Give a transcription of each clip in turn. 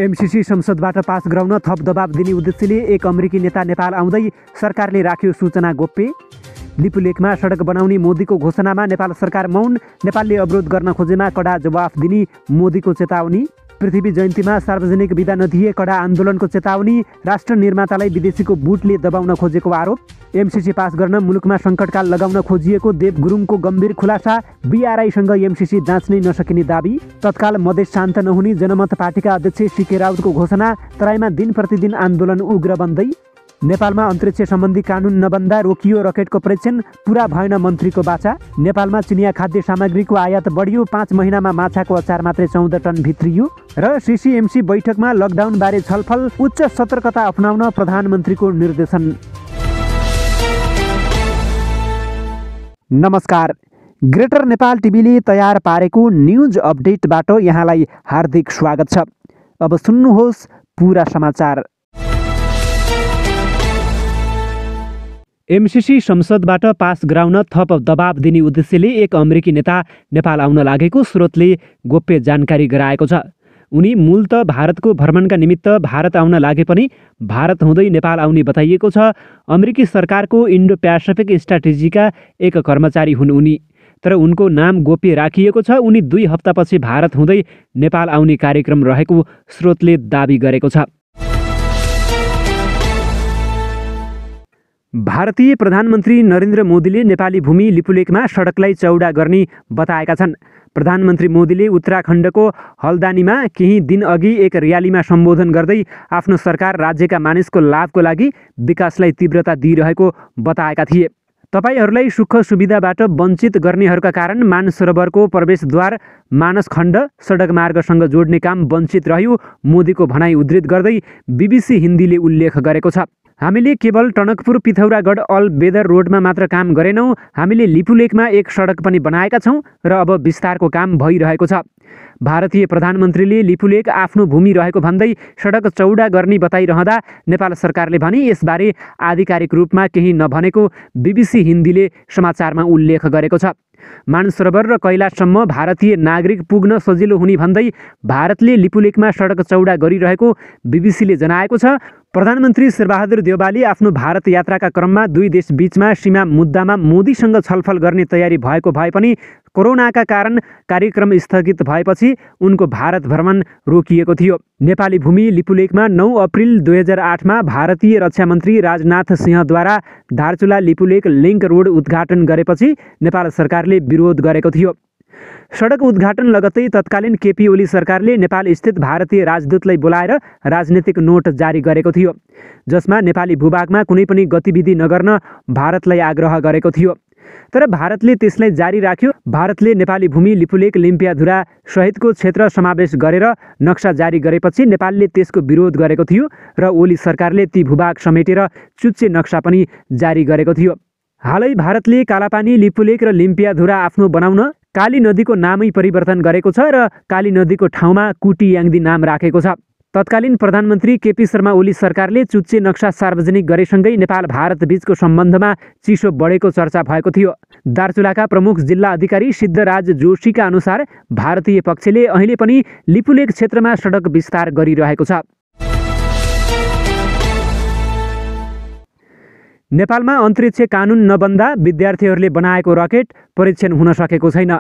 MCC संसदबाट pass गराउन थप दबाब दिने उद्देश्यले एक अमेरिकी नेता नेपाल आउँदै सरकारले राख्यो सूचना गोप्य। लिपुलेखमा सडक बनाउने मोदीको घोषणामा नेपाल सरकार मौन। नेपालले अवरोध गर्न खोजेमा कडा जवाफ दिने मोदीको चेतावनी। पृथ्वी जयन्तीमा सार्वजनिक बिदा नदिए कडा आन्दोलनको चेतावनी। राष्ट्र निर्मातालाई विदेशीको बुटले दबाउन खोजेको आरोप। एमसीसी पास गर्न मुलुकमा सङ्कटकाल लगाउन खोजिएको देव गुरुङको गम्भीर खुलासा। बीआरआईसँग एमसीसी जाँच्नै नसकिने दाबी। तत्काल मधेस शान्त नहुने जनमत पार्टीका अध्यक्ष सीके राउतको घोषणा। तराईमा दिन प्रतिदिन आन्दोलन उग्र बन्दै। नेपालमा अन्तरिक्ष सम्बन्धी कानुन नबन्दा रोकियो रकेटको परीक्षण। पुरा भएन मन्त्रीको बाचा। नेपालमा चिनिया खाद्य सामग्रीको आयात बढ्यो। 5 महिनामा माछाको अचार मात्रै 14 टन भित्रियो। र सीसीएमसी बैठकमा लकडाउनबारे छलफल। उच्च सतर्कता अपनाउन प्रधानमन्त्रीको निर्देशन। नमस्कार, ग्रेटर नेपाल टिभीले तयार पारेको न्युज अपडेटबाट यहाँलाई हार्दिक स्वागत छ। अब सुन्नुहोस् पुरा समाचार। एमसीसी संसदबाट पास गराउन थप दबाब दिने उद्देश्यले एक अमेरिकी नेता नेपाल आउन लागेको स्रोतले गोप्य जानकारी गराएको छ। उनी मूलत भारतको भ्रमणका निमित्त भारत आउन लागे पनि भारत हुँदै नेपाल आउने बताइएको छ। अमेरिकी सरकारको इन्डो प्यासिफिक स्ट्राटेजीका एक कर्मचारी हुन् उनी, तर उनको नाम गोप्य राखिएको छ। उनी 2 हप्तापछि भारत हुँदै नेपाल आउने कार्यक्रम रहेको स्रोतले दाबी गरेको छ। भारतीय प्रधानमन्त्री नरेन्द्र मोदीले नेपाली भूमि लिपुलेखमा सडकलाई चौडा गर्ने बताएका छन्। प्रधानमन्त्री मोदीले उत्तराखण्डको हल्दानीमा केही दिन अघि एक र्यालीमा सम्बोधन गर्दै आफ्नो सरकार राज्यका मानिसको लाभको लागि विकासलाई तीव्रता दिइरहेको बताएका थिए। तपाईहरूलाई सुख सुविधाबाट वञ्चित गर्नेहरूका कारण मानसरोवरको प्रवेशद्वार मानसखण्ड सडक मार्गसँग जोड्ने काम वञ्चित रह्यो, मोदीको भनाइ उद्धृत गर्दै बीबीसी हिन्दीले उल्लेख गरेको छ। हामीले केवल टनकपुर पिथौरागढ अल बेदर रोडमा मात्र काम गरेनौँ, हामीले लिपुलेखमा एक सडक पनि बनाएका छौँ र अब विस्तारको काम भइरहेको छ। भारतीय प्रधानमन्त्रीले लिपुलेख आफ्नो भूमि रहेको भन्दै सडक चौडा गर्ने बताइरहँदा नेपाल सरकारले भने यसबारे आधिकारिक रूपमा केही नभनेको बीबीसी हिन्दीले समाचारमा उल्लेख गरेको छ। मानसरोवर र कैलाशसम्म भारतीय नागरिक पुग्न सजिलो हुने भन्दै भारतले लिपुलेखमा सडक चौडा गरिरहेको बीबीसीले जनाएको छ। प्रधानमन्त्री शेरबहादुर देउवाले आफ्नो भारत यात्राका क्रममा 2 देश बीचमा सीमा मुद्दामा मोदीसँग छलफल गर्ने तयारी भएको भए पनि कोरोनाका कारण कार्यक्रम स्थगित भएपछि उनको भारत भ्रमण रोकिएको थियो। नेपाली भूमि लिपुलेखमा 9 अप्रिल 2008मा भारतीय रक्षा मन्त्री राजनाथ सिंहद्वारा दार्चुला लिपुलेख लिङ्क रोड उद्घाटन गरेपछि नेपाल सरकारले विरोध गरेको थियो। सडक उद्घाटन लगत्तै तत्कालीन केपी ओली सरकारले नेपाल स्थित भारतीय राजदूतलाई बोलाएर राजनीतिक नोट जारी गरेको थियो, जसमा नेपाली भूभागमा कुनै पनि गतिविधि नगर्न भारतलाई आग्रह गरेको थियो। तर भारतले त्यसलाई जारी राख्यो। भारतले नेपाली भूमि लिपुलेख लिम्पियाधुरा सहितको क्षेत्र समावेश गरेर नक्सा जारी गरेपछि नेपालले त्यसको विरोध गरेको थियो र ओली सरकारले ती भूभाग समेटेर चुच्चे नक्सा पनि जारी गरेको थियो। हालै भारतले कालापानी लिपुलेख र लिम्पियाधुरा आफ्नो बनाउन काली नदीको नामै परिवर्तन गरेको छ र काली नदीको ठाउँमा कुटीयाङ्दी नाम राखेको छ। तत्कालीन प्रधानमन्त्री केपी शर्मा ओली सरकारले चुच्चे नक्सा सार्वजनिक गरेसँगै नेपाल भारत बीचको सम्बन्धमा चिसो बढेको चर्चा भएको थियो। दार्चुलाका प्रमुख जिल्ला अधिकारी सिद्धराज जोशीका अनुसार भारतीय पक्षले अहिले पनि लिपुलेख क्षेत्रमा सडक विस्तार गरिरहेको छ। नेपालमा अन्तरिक्ष कानुन नबन्दा विद्यार्थीहरूले बनाएको रकेट परीक्षण हुन सकेको छैन।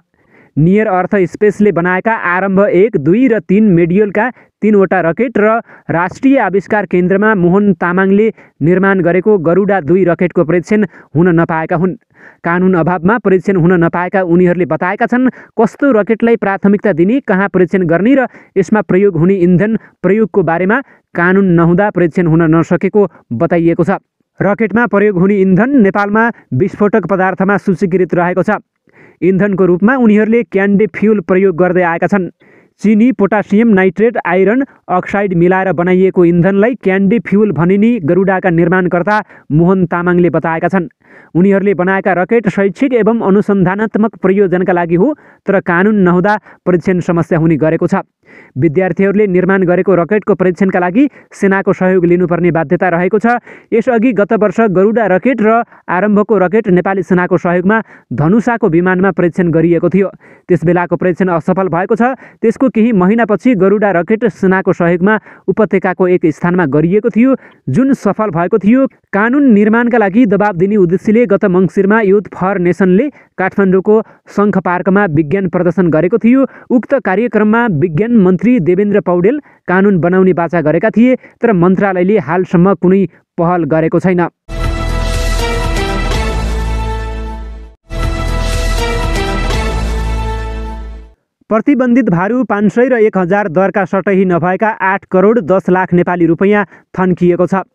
नियर अर्थ स्पेसले बनाएका आरम्भ 1, 2 र 3 मेड्युलका 3वटा रकेट र राष्ट्रिय आविष्कार केन्द्रमा मोहन तामाङले निर्माण गरेको गरुडा 2 रकेटको परीक्षण हुन नपाएका हुन्। कानुन अभावमा परीक्षण हुन नपाएका उनीहरूले बताएका छन्। कस्तो रकेटलाई प्राथमिकता दिने, कहाँ परीक्षण गर्ने र यसमा प्रयोग हुने इन्धन प्रयोगको बारेमा कानुन नहुँदा परीक्षण हुन नसकेको बताइएको छ। रकेटमा प्रयोग हुने इन्धन नेपालमा विस्फोटक पदार्थमा सूचीकृत रहेको छ। इन्धनको रूपमा उनीहरूले क्यान्डे फ्युल प्रयोग गर्दै आएका छन्। चिनी, पोटासियम नाइट्रेट, आइरन अक्साइड मिलाएर बनाइएको इन्धनलाई क्यान्डे फ्युल भनिने गरुडाका निर्माणकर्ता मोहन तामाङले बताएका छन्। उनीहरूले बनाएका रकेट शैक्षिक एवं अनुसन्धानात्मक प्रयोजनका लागि हो, तर कानुन नहुँदा परीक्षण समस्या हुने गरेको छ। विद्यार्थीहरूले निर्माण गरेको रकेटको परीक्षणका लागि सेनाको सहयोग लिनुपर्ने बाध्यता रहेको छ। यसअघि गत वर्ष गरुडा रकेट र आरम्भको रकेट नेपाली सेनाको सहयोगमा धनुषाको विमानमा परीक्षण गरिएको थियो। त्यसबेलाको परीक्षण असफल भएको छ। त्यसको केही महिनापछि गरुडा रकेट सेनाको सहयोगमा उपत्यकाको एक स्थानमा गरिएको थियो, जुन सफल भएको थियो। कानुन निर्माणका लागि दबाब दिने उद्देश्यले गत मङ्सिरमा युथ फर नेसनले काठमाडौँको शङ्ख पार्कमा विज्ञान प्रदर्शन गरेको थियो। उक्त कार्यक्रममा विज्ञान मन्त्री देवेन्द्र पौडेल कानुन बनाउने बाचा गरेका थिए, तर मन्त्रालयले हालसम्म कुनै पहल गरेको छैन। प्रतिबन्धित भारु 500 र 1000 दरका सटही नभएका 8 करोड 10 लाख नेपाली रुपैयाँ थन्किएको छ।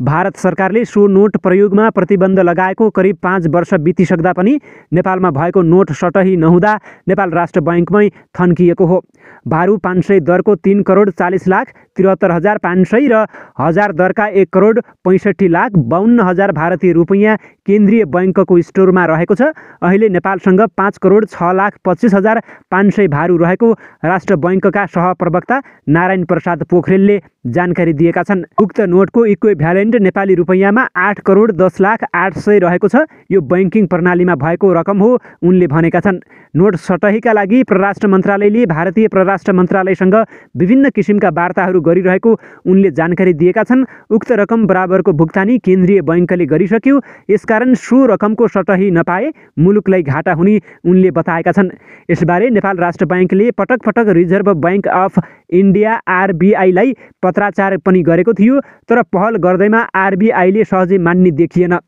भारत सरकारले सो नोट प्रयोगमा प्रतिबन्ध लगाएको करिब 5 वर्ष बितिसक्दा पनि नेपालमा भएको नोट सटही नहुँदा नेपाल राष्ट्र बैङ्कमै थन्किएको हो। भारु 500 दरको 3 करोड 40 लाख 73,500 र 1000 दरका 1 करोड 65 लाख 52,000 भारतीय रुपैयाँ केन्द्रीय बैङ्कको स्टोरमा रहेको छ। अहिले नेपालसँग 5 करोड 6 लाख 25,500 भारु रहेको राष्ट्र बैङ्कका सहप्रवक्ता नारायण प्रसाद पोखरेलले जानकारी दिएका छन्। उक्त नोटको इक्विभ्यालेन्ट नेपाली रुपैयाँमा 8 करोड 10 लाख 800 रहेको छ। यो बैङ्किङ प्रणालीमा भएको रकम हो, उनले भनेका छन्। नोट सटहीका लागि परराष्ट्र मन्त्रालयले भारतीय परराष्ट्र मन्त्रालयसँग विभिन्न किसिमका वार्ताहरू गरिरहेको उनले जानकारी दिएका छन्। उक्त रकम बराबरको भुक्तानी केन्द्रीय बैङ्कले गरिसक्यो। यसकारण सो रकमको सटही नपाए मुलुकलाई घाटा हुने उनले बताएका छन्। यसबारे नेपाल राष्ट्र बैङ्कले पटक पटक रिजर्भ बैङ्क अफ इन्डिया आरबिआईलाई पत्राचार पनि गरेको थियो, तर पहल गर्दैमा आरबिआईले सहजै मान्ने देखिएन।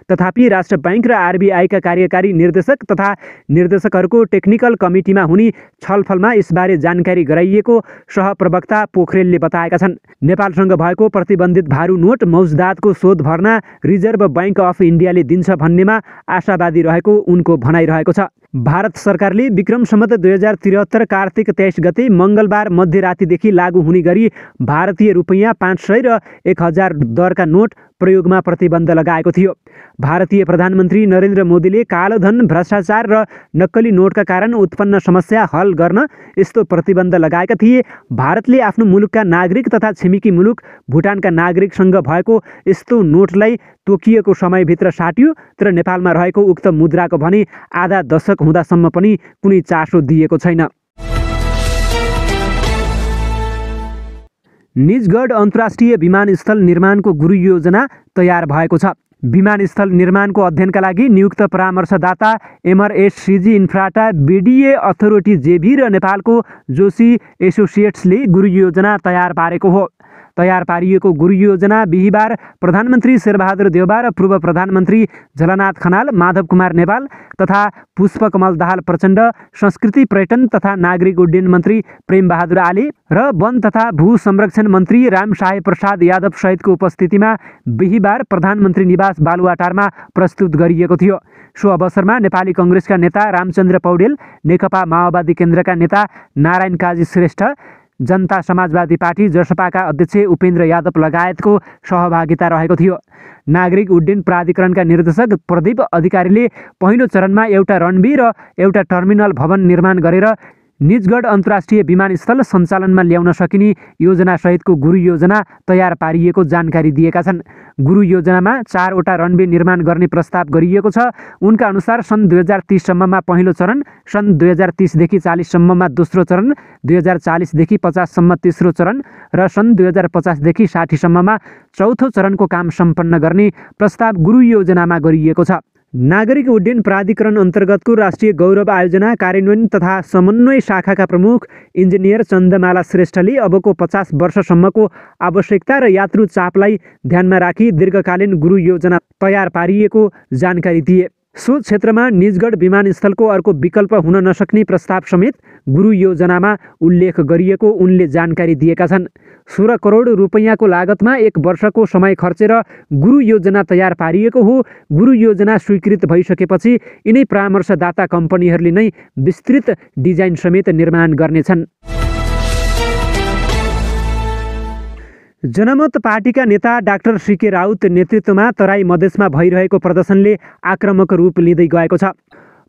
तथापि राष्ट्र बैङ्क र आरबिआईका कार्यकारी निर्देशक तथा निर्देशकहरूको टेक्निकल कमिटीमा हुने छलफलमा यसबारे जानकारी गराइएको सहप्रवक्ता पोखरेलले बताएका छन्। नेपालसँग भएको प्रतिबन्धित भारु नोट मौजदातको शोध भर्ना रिजर्भ बैङ्क अफ इन्डियाले दिन्छ भन्नेमा आशावादी रहेको उनको भनाइरहेको छ। भारत सरकारले विक्रम सम्वत 2073 कार्तिक 23 गते मङ्गलबार मध्यरातिदेखि लागू हुने गरी भारतीय रुपैयाँ 500 र 1000 दरका नोट प्रयोगमा प्रतिबन्ध लगाएको थियो। भारतीय प्रधानमन्त्री नरेन्द्र मोदीले कालोधन, भ्रष्टाचार र नक्कली नोटका कारण उत्पन्न समस्या हल गर्न यस्तो प्रतिबन्ध लगाएका थिए। भारतले आफ्नो मुलुकका नागरिक तथा छिमेकी मुलुक भुटानका नागरिकसँग भएको यस्तो नोटलाई तोकिएको समयभित्र साट्यो, तर नेपालमा रहेको उक्त मुद्राको भने आधा दशक हुँदासम्म पनि कुनै चासो दिएको छैन। निजगढ अन्तर्राष्ट्रिय विमानस्थल निर्माणको गुरु योजना तयार भएको छ। विमानस्थल निर्माणको अध्ययनका लागि नियुक्त परामर्शदाता एमआरएससिजी इन्फ्राटा, बिडिए अथोरिटी जेभी र नेपालको जोशी एसोसिएट्सले गुरु योजना तयार पारेको हो। तयार पारिएको गुरु योजना बिहिबार प्रधानमन्त्री शेरबहादुर देउबा र पूर्व प्रधानमन्त्री झलनाथ खनाल, माधव कुमार नेपाल तथा पुष्पकमल दाहाल प्रचण्ड, संस्कृति पर्यटन तथा नागरिक उड्डयन मन्त्री प्रेमबहादुर आले र वन तथा भू संरक्षण मन्त्री रामसाहे प्रसाद यादव सहितको उपस्थितिमा बिहिबार प्रधानमन्त्री निवास बालुवाटारमा प्रस्तुत गरिएको थियो। सो अवसरमा नेपाली कङ्ग्रेसका नेता रामचन्द्र पौडेल, नेकपा माओवादी केन्द्रका नेता नारायण काजी श्रेष्ठ, जनता समाजवादी पार्टी जसपाका अध्यक्ष उपेन्द्र यादव लगायतको सहभागिता रहेको थियो। नागरिक उड्डयन प्राधिकरणका निर्देशक प्रदीप अधिकारीले पहिलो चरणमा एउटा रनवे र एउटा टर्मिनल भवन निर्माण गरेर निजगढ अन्तर्राष्ट्रिय विमानस्थल सञ्चालनमा ल्याउन सकिने योजनासहितको गुरु योजना तयार पारिएको जानकारी दिएका छन्। गुरु योजनामा 4वटा रनवे निर्माण गर्ने प्रस्ताव गरिएको छ। उनका अनुसार सन् 2030 सम्ममा पहिलो चरण, सन् 2030 देखि 40 सम्ममा दोस्रो चरण, 2040 देखि 50 सम्म तेस्रो चरण र सन् 2050 देखि 60 सम्ममा चौथो चरणको काम सम्पन्न गर्ने प्रस्ताव गुरु योजनामा गरिएको छ। नागरिक उड्डयन प्राधिकरण अन्तर्गतको राष्ट्रिय गौरव आयोजना कार्यान्वयन तथा समन्वय शाखाका प्रमुख इन्जिनियर चन्द्रमाला श्रेष्ठले अबको 50 वर्षसम्मको आवश्यकता र यात्रु चापलाई ध्यानमा राखी दीर्घकालीन गुरु योजना तयार पारिएको जानकारी दिए। सो क्षेत्रमा निजगढ विमानस्थलको अर्को विकल्प हुन नसक्ने प्रस्ताव समेत गुरु योजनामा उल्लेख गरिएको उनले जानकारी दिएका छन्। 16 करोड रुपैयाँको लागतमा 1 वर्षको समय खर्चेर गुरु योजना तयार पारिएको हो। गुरु योजना स्वीकृत भइसकेपछि यिनै परामर्शदाता कम्पनीहरूले नै विस्तृत डिजाइन समेत निर्माण गर्नेछन्। जनमत पार्टीका नेता डाक्टर सीके राउत नेतृत्वमा तराई मधेसमा भइरहेको प्रदर्शनले आक्रामक रूप लिँदै गएको छ।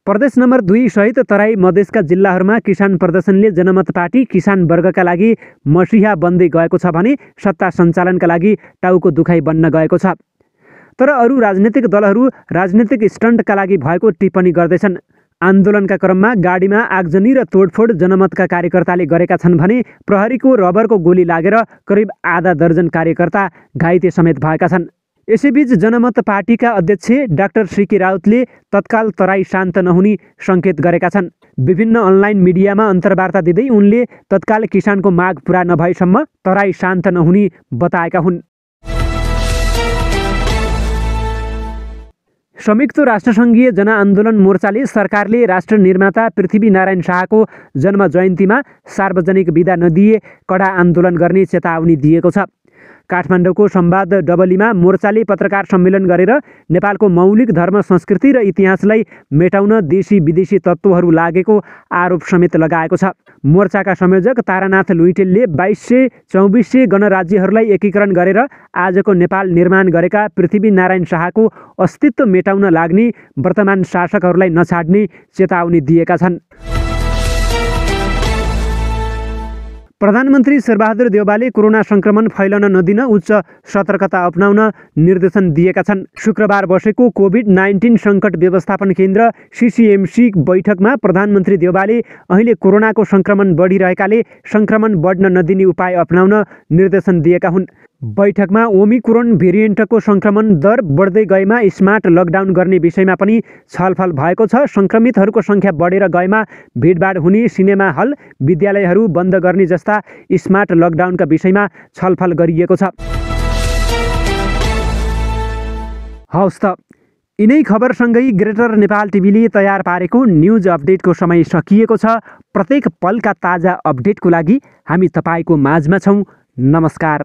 प्रदेश नम्बर 2 सहित तराई मधेसका जिल्लाहरूमा किसान प्रदर्शनले जनमत पार्टी किसान वर्गका लागि मसिहा बन्दै गएको छ भने सत्ता सञ्चालनका लागि टाउको दुखाइ बन्न गएको छ। तर अरू राजनीतिक दलहरू राजनीतिक स्टन्टका लागि भएको टिप्पणी गर्दैछन्। आन्दोलनका क्रममा गाडीमा आगजनी र तोडफोड जनमतका कार्यकर्ताले गरेका छन् भने प्रहरीको रबरको गोली लागेर करिब आधा दर्जन कार्यकर्ता घाइते समेत भएका छन्। यसैबीच जनमत पार्टीका अध्यक्ष डाक्टर सीके राउतले तत्काल तराई शान्त नहुने सङ्केत गरेका छन्। विभिन्न अनलाइन मिडियामा अन्तर्वार्ता दिँदै उनले तत्काल किसानको माग पुरा नभएसम्म तराई शान्त नहुने बताएका हुन्। संयुक्त राष्ट्रसङ्घीय जनआन्दोलन मोर्चाले सरकारले राष्ट्र निर्माता पृथ्वीनारायण शाहको जन्म जयन्तीमा सार्वजनिक बिदा नदिए कडा आन्दोलन गर्ने चेतावनी दिएको छ। काठमाडौँको संवाद डबलीमा मोर्चाले पत्रकार सम्मेलन गरेर नेपालको मौलिक धर्म संस्कृति र इतिहासलाई मेटाउन देशी विदेशी तत्त्वहरू लागेको आरोप समेत लगाएको छ। मोर्चाका संयोजक तारानाथ लुइटेलले 2200-2400 गणराज्यहरूलाई एकीकरण गरेर आजको नेपाल निर्माण गरेका पृथ्वीनारायण शाहको अस्तित्व मेटाउन लाग्ने वर्तमान शासकहरूलाई नछाड्ने चेतावनी दिएका छन्। प्रधानमन्त्री शेरबहादुर देउवाले कोरोना संक्रमण फैलन नदिन उच्च सतर्कता अपनाउन निर्देशन दिएका छन्। शुक्रबार बसेको कोभिड-19 सङ्कट व्यवस्थापन केन्द्र CCMC बैठकमा प्रधानमन्त्री देउवाले अहिले कोरोनाको संक्रमण बढिरहेकाले संक्रमण बढ्न नदिने उपाय अपनाउन निर्देशन दिएका हुन्। बैठकमा ओमिक्रोन भेरिएन्टको संक्रमण दर बढ्दै गएमा स्मार्ट लकडाउन गर्ने विषयमा पनि छलफल भएको छ। संक्रमितहरूको सङ्ख्या बढेर गएमा भिडभाड हुने, सिनेमा हल, विद्यालयहरू बन्द गर्ने जस्ता स्मार्ट लकडाउनका विषयमा छलफल गरिएको छ। हवस् त, यिनै खबरसँगै ग्रेटर नेपाल टिभीले तयार पारेको न्युज अपडेटको समय सकिएको छ। प्रत्येक पलका ताजा अपडेटको लागि हामी तपाईँको माझमा छौँ। नमस्कार।